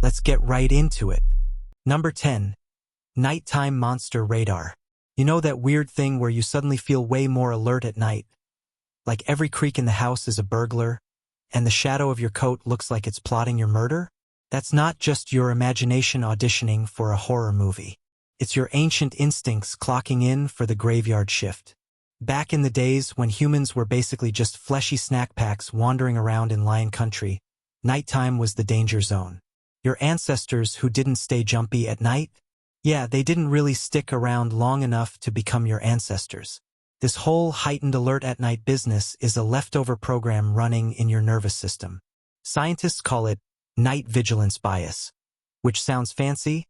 Let's get right into it. Number 10. Nighttime monster radar. You know that weird thing where you suddenly feel way more alert at night? Like every creak in the house is a burglar, and the shadow of your coat looks like it's plotting your murder? That's not just your imagination auditioning for a horror movie. It's your ancient instincts clocking in for the graveyard shift. Back in the days when humans were basically just fleshy snack packs wandering around in lion country, nighttime was the danger zone. Your ancestors who didn't stay jumpy at night? Yeah, they didn't really stick around long enough to become your ancestors. This whole heightened alert at night business is a leftover program running in your nervous system. Scientists call it night vigilance bias, which sounds fancy,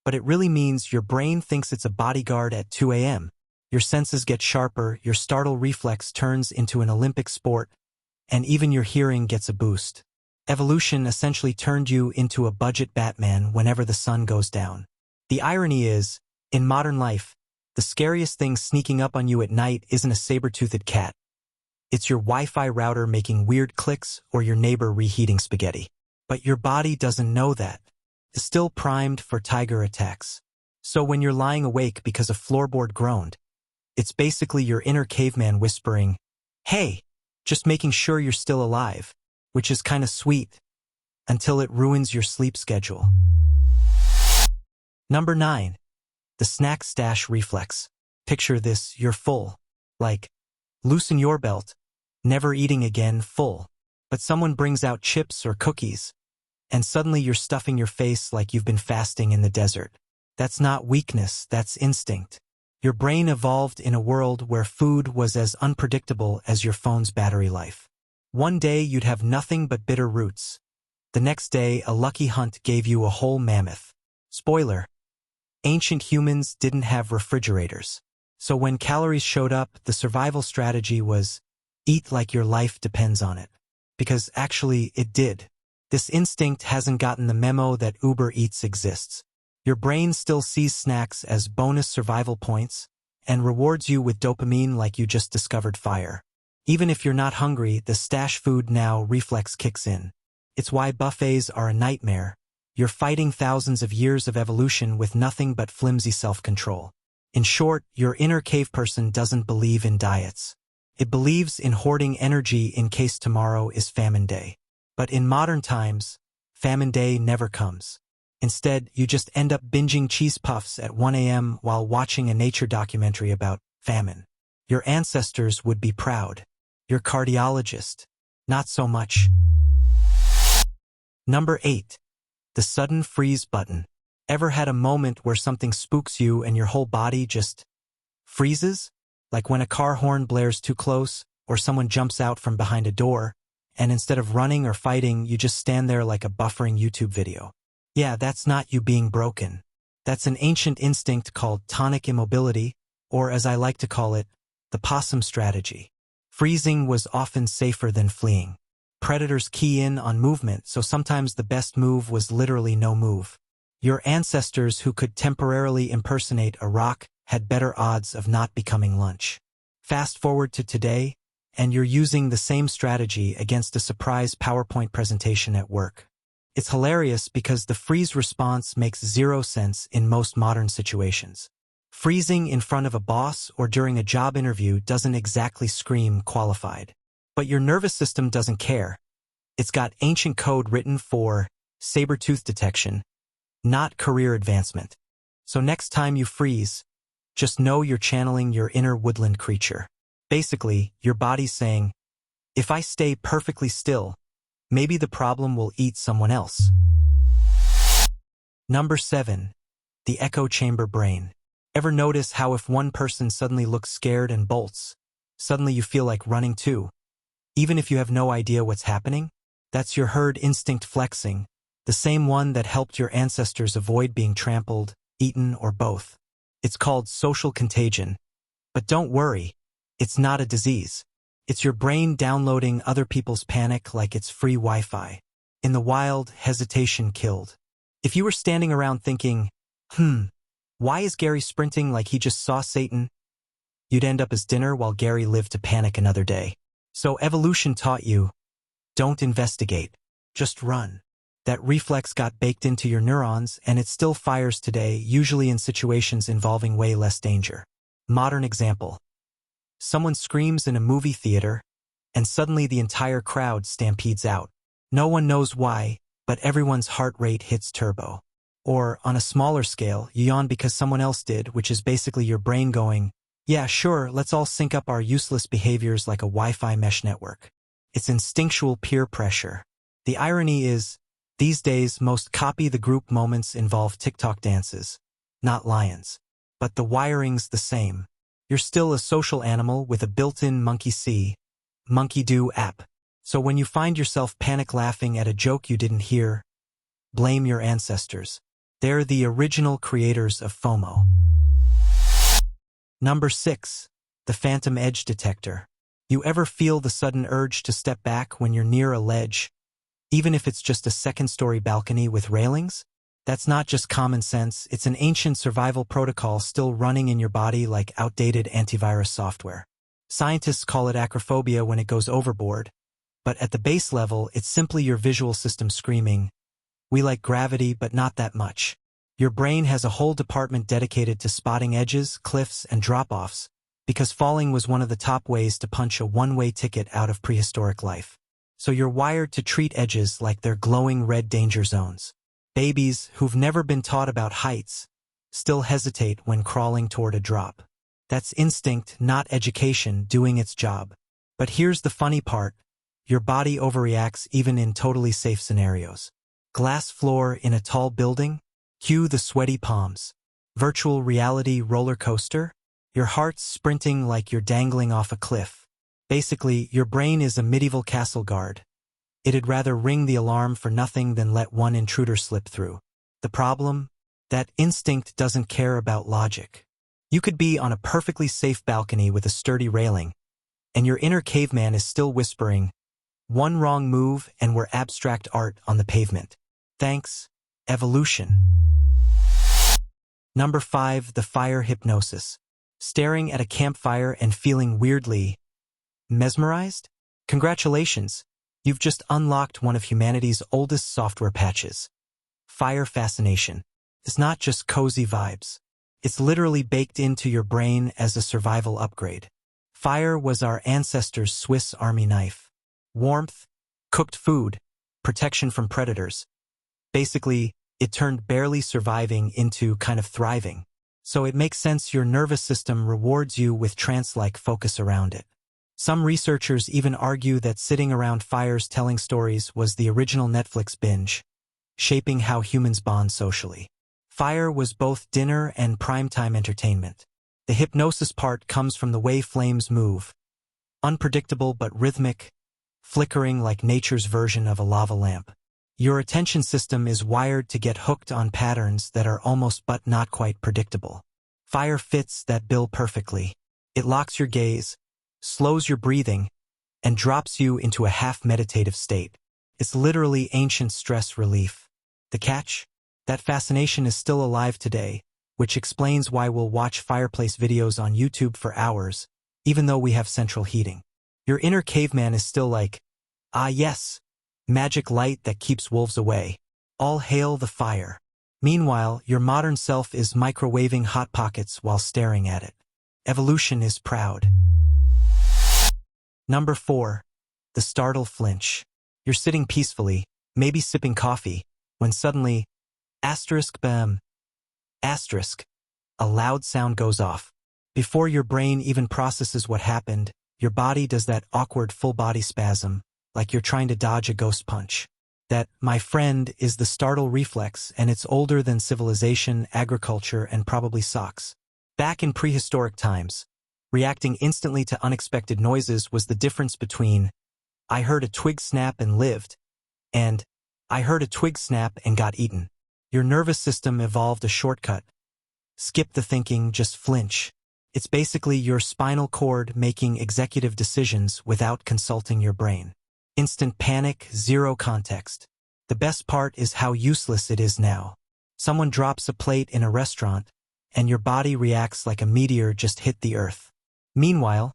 but it really means your brain thinks it's a bodyguard at 2 a.m. Your senses get sharper, your startle reflex turns into an Olympic sport, and even your hearing gets a boost. Evolution essentially turned you into a budget Batman whenever the sun goes down. The irony is, in modern life, the scariest thing sneaking up on you at night isn't a saber-toothed cat. It's your Wi-Fi router making weird clicks or your neighbor reheating spaghetti. But your body doesn't know that. It's still primed for tiger attacks. So when you're lying awake because a floorboard groaned, it's basically your inner caveman whispering, "Hey," just making sure you're still alive, which is kinda sweet, until it ruins your sleep schedule. Number 9. The snack stash reflex. Picture this, you're full. Like, loosen your belt, never eating again, full. But someone brings out chips or cookies, and suddenly you're stuffing your face like you've been fasting in the desert. That's not weakness, that's instinct. Your brain evolved in a world where food was as unpredictable as your phone's battery life. One day you'd have nothing but bitter roots. The next day, a lucky hunt gave you a whole mammoth. Spoiler: ancient humans didn't have refrigerators. So when calories showed up, the survival strategy was, eat like your life depends on it. Because actually, it did. This instinct hasn't gotten the memo that Uber Eats exists. Your brain still sees snacks as bonus survival points and rewards you with dopamine like you just discovered fire. Even if you're not hungry, the stash food now reflex kicks in. It's why buffets are a nightmare. You're fighting thousands of years of evolution with nothing but flimsy self-control. In short, your inner cave person doesn't believe in diets. It believes in hoarding energy in case tomorrow is famine day. But in modern times, famine day never comes. Instead, you just end up binging cheese puffs at 1 a.m. while watching a nature documentary about famine. Your ancestors would be proud. Your cardiologist, not so much. Number 8. The sudden freeze button. Ever had a moment where something spooks you and your whole body just freezes? Like when a car horn blares too close, or someone jumps out from behind a door, and instead of running or fighting, you just stand there like a buffering YouTube video. Yeah, that's not you being broken. That's an ancient instinct called tonic immobility, or as I like to call it, the possum strategy. Freezing was often safer than fleeing. Predators key in on movement, so sometimes the best move was literally no move. Your ancestors who could temporarily impersonate a rock had better odds of not becoming lunch. Fast forward to today, and you're using the same strategy against a surprise PowerPoint presentation at work. It's hilarious because the freeze response makes zero sense in most modern situations. Freezing in front of a boss or during a job interview doesn't exactly scream qualified. But your nervous system doesn't care. It's got ancient code written for saber-tooth detection, not career advancement. So next time you freeze, just know you're channeling your inner woodland creature. Basically, your body's saying, if I stay perfectly still, maybe the problem will eat someone else. Number 7. The echo chamber brain. Ever notice how if one person suddenly looks scared and bolts, suddenly you feel like running too? Even if you have no idea what's happening? That's your herd instinct flexing, the same one that helped your ancestors avoid being trampled, eaten, or both. It's called social contagion. But don't worry, it's not a disease. It's your brain downloading other people's panic like it's free Wi-Fi. In the wild, hesitation killed. If you were standing around thinking, why is Gary sprinting like he just saw Satan? You'd end up as dinner while Gary lived to panic another day. So evolution taught you, don't investigate, just run. That reflex got baked into your neurons, and it still fires today, usually in situations involving way less danger. Modern example. Someone screams in a movie theater, and suddenly the entire crowd stampedes out. No one knows why, but everyone's heart rate hits turbo. Or, on a smaller scale, you yawn because someone else did, which is basically your brain going, yeah, sure, let's all sync up our useless behaviors like a Wi-Fi mesh network. It's instinctual peer pressure. The irony is, these days most copy-the-group moments involve TikTok dances, not lions. But the wiring's the same. You're still a social animal with a built-in monkey see, monkey do app. So when you find yourself panic laughing at a joke you didn't hear, blame your ancestors. They're the original creators of FOMO. Number 6. The Phantom Edge Detector. You ever feel the sudden urge to step back when you're near a ledge, even if it's just a second-story balcony with railings? That's not just common sense, it's an ancient survival protocol still running in your body like outdated antivirus software. Scientists call it acrophobia when it goes overboard, but at the base level, it's simply your visual system screaming, "We like gravity, but not that much." Your brain has a whole department dedicated to spotting edges, cliffs, and drop-offs, because falling was one of the top ways to punch a one-way ticket out of prehistoric life. So you're wired to treat edges like they're glowing red danger zones. Babies, who've never been taught about heights, still hesitate when crawling toward a drop. That's instinct, not education, doing its job. But here's the funny part. Your body overreacts even in totally safe scenarios. Glass floor in a tall building? Cue the sweaty palms. Virtual reality roller coaster? Your heart's sprinting like you're dangling off a cliff. Basically, your brain is a medieval castle guard. It'd rather ring the alarm for nothing than let one intruder slip through. The problem? That instinct doesn't care about logic. You could be on a perfectly safe balcony with a sturdy railing, and your inner caveman is still whispering, "One wrong move and we're abstract art on the pavement." Thanks, evolution. Number 5. The Fire Hypnosis. Staring at a campfire and feeling weirdly mesmerized? Congratulations, you've just unlocked one of humanity's oldest software patches. Fire fascination. It's not just cozy vibes. It's literally baked into your brain as a survival upgrade. Fire was our ancestors' Swiss Army knife. Warmth, cooked food, protection from predators. Basically, it turned barely surviving into kind of thriving. So it makes sense your nervous system rewards you with trance-like focus around it. Some researchers even argue that sitting around fires telling stories was the original Netflix binge, shaping how humans bond socially. Fire was both dinner and primetime entertainment. The hypnosis part comes from the way flames move. Unpredictable but rhythmic, flickering like nature's version of a lava lamp. Your attention system is wired to get hooked on patterns that are almost but not quite predictable. Fire fits that bill perfectly. It locks your gaze, slows your breathing, and drops you into a half-meditative state. It's literally ancient stress relief. The catch? That fascination is still alive today, which explains why we'll watch fireplace videos on YouTube for hours, even though we have central heating. Your inner caveman is still like, ah yes, magic light that keeps wolves away. All hail the fire. Meanwhile, your modern self is microwaving Hot Pockets while staring at it. Evolution is proud. Number 4. The Startle Flinch. You're sitting peacefully, maybe sipping coffee, when suddenly, bam, a loud sound goes off. Before your brain even processes what happened, your body does that awkward full-body spasm, like you're trying to dodge a ghost punch. That, my friend, is the startle reflex, and it's older than civilization, agriculture, and probably socks. Back in prehistoric times, reacting instantly to unexpected noises was the difference between, "I heard a twig snap and lived," and, "I heard a twig snap and got eaten." Your nervous system evolved a shortcut. Skip the thinking, just flinch. It's basically your spinal cord making executive decisions without consulting your brain. Instant panic, zero context. The best part is how useless it is now. Someone drops a plate in a restaurant, and your body reacts like a meteor just hit the earth. Meanwhile,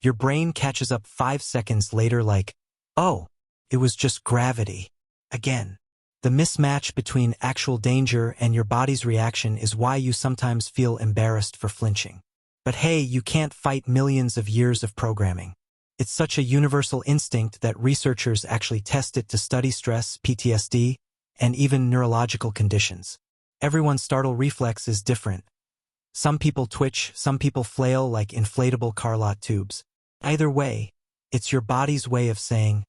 your brain catches up 5 seconds later like, oh, it was just gravity. Again. The mismatch between actual danger and your body's reaction is why you sometimes feel embarrassed for flinching. But hey, you can't fight millions of years of programming. It's such a universal instinct that researchers actually test it to study stress, PTSD, and even neurological conditions. Everyone's startle reflex is different. Some people twitch, some people flail like inflatable car lot tubes. Either way, it's your body's way of saying,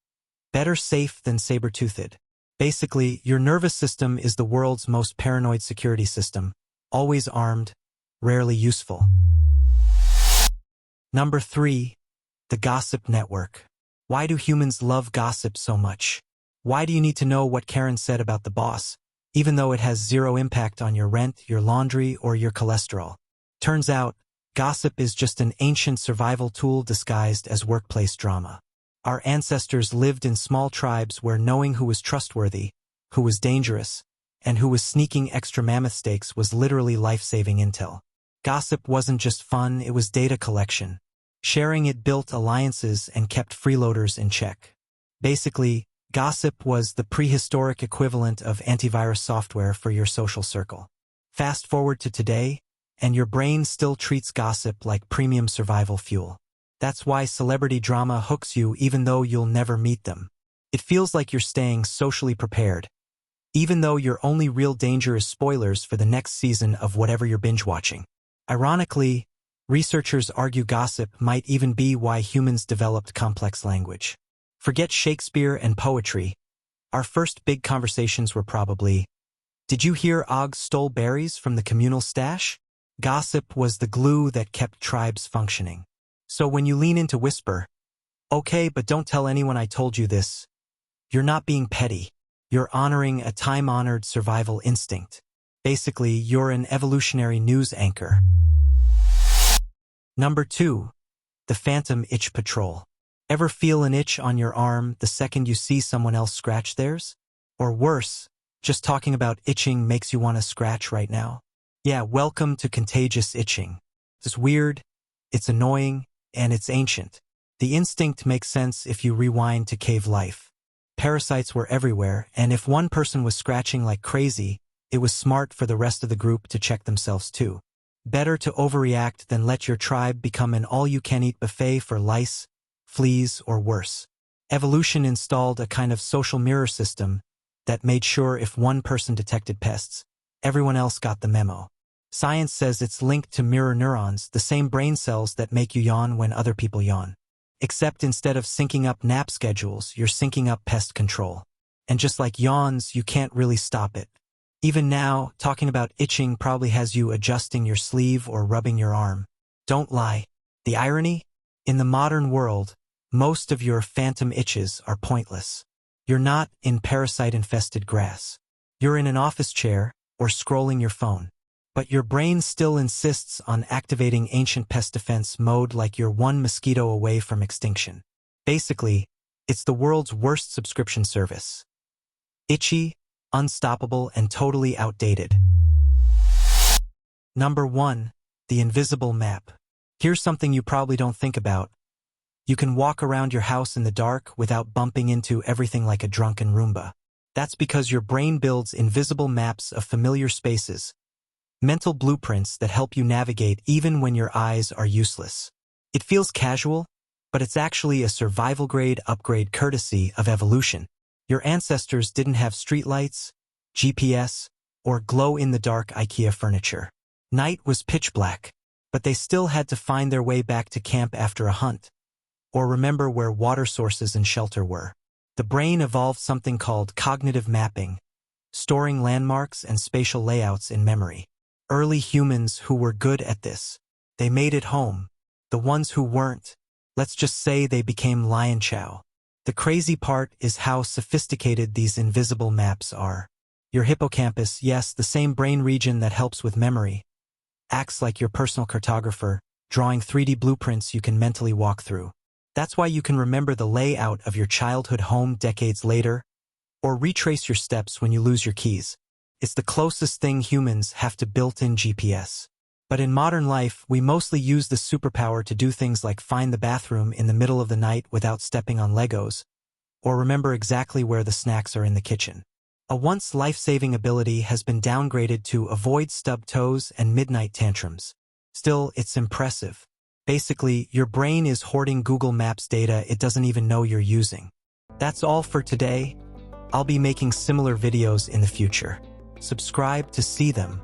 better safe than saber-toothed. Basically, your nervous system is the world's most paranoid security system, always armed, rarely useful. Number 3. The gossip network. Why do humans love gossip so much? Why do you need to know what Karen said about the boss, even though it has zero impact on your rent, your laundry, or your cholesterol? Turns out, gossip is just an ancient survival tool disguised as workplace drama. Our ancestors lived in small tribes where knowing who was trustworthy, who was dangerous, and who was sneaking extra mammoth steaks was literally life-saving intel. Gossip wasn't just fun, it was data collection. Sharing it built alliances and kept freeloaders in check. Basically, gossip was the prehistoric equivalent of antivirus software for your social circle. Fast forward to today, and your brain still treats gossip like premium survival fuel. That's why celebrity drama hooks you even though you'll never meet them. It feels like you're staying socially prepared, even though your only real danger is spoilers for the next season of whatever you're binge-watching. Ironically, researchers argue gossip might even be why humans developed complex language. Forget Shakespeare and poetry. Our first big conversations were probably, "Did you hear Og stole berries from the communal stash?" Gossip was the glue that kept tribes functioning. So when you lean in to whisper, "Okay, but don't tell anyone I told you this," you're not being petty. You're honoring a time-honored survival instinct. Basically, you're an evolutionary news anchor. Number 2. The Phantom Itch Patrol. Ever feel an itch on your arm the second you see someone else scratch theirs? Or worse, just talking about itching makes you want to scratch right now? Yeah, welcome to contagious itching. It's weird, it's annoying, and it's ancient. The instinct makes sense if you rewind to cave life. Parasites were everywhere, and if one person was scratching like crazy, it was smart for the rest of the group to check themselves too. Better to overreact than let your tribe become an all-you-can-eat buffet for lice, fleas, or worse. Evolution installed a kind of social mirror system that made sure if one person detected pests, everyone else got the memo. Science says it's linked to mirror neurons, the same brain cells that make you yawn when other people yawn. Except instead of syncing up nap schedules, you're syncing up pest control. And just like yawns, you can't really stop it. Even now, talking about itching probably has you adjusting your sleeve or rubbing your arm. Don't lie. The irony? In the modern world, most of your phantom itches are pointless. You're not in parasite-infested grass. You're in an office chair or scrolling your phone. But your brain still insists on activating ancient pest defense mode like you're one mosquito away from extinction. Basically, it's the world's worst subscription service. Itchy, unstoppable, and totally outdated. Number 1. The invisible map. Here's something you probably don't think about. You can walk around your house in the dark without bumping into everything like a drunken Roomba. That's because your brain builds invisible maps of familiar spaces, mental blueprints that help you navigate even when your eyes are useless. It feels casual, but it's actually a survival-grade upgrade courtesy of evolution. Your ancestors didn't have streetlights, GPS, or glow-in-the-dark IKEA furniture. Night was pitch black, but they still had to find their way back to camp after a hunt, or remember where water sources and shelter were. The brain evolved something called cognitive mapping, storing landmarks and spatial layouts in memory. Early humans who were good at this, they made it home. The ones who weren't, let's just say they became lion chow. The crazy part is how sophisticated these invisible maps are. Your hippocampus, yes, the same brain region that helps with memory, acts like your personal cartographer, drawing 3D blueprints you can mentally walk through. That's why you can remember the layout of your childhood home decades later, or retrace your steps when you lose your keys. It's the closest thing humans have to built-in GPS. But in modern life, we mostly use the superpower to do things like find the bathroom in the middle of the night without stepping on Legos, or remember exactly where the snacks are in the kitchen. A once life-saving ability has been downgraded to avoid stub toes and midnight tantrums. Still, it's impressive. Basically, your brain is hoarding Google Maps data it doesn't even know you're using. That's all for today. I'll be making similar videos in the future. Subscribe to see them.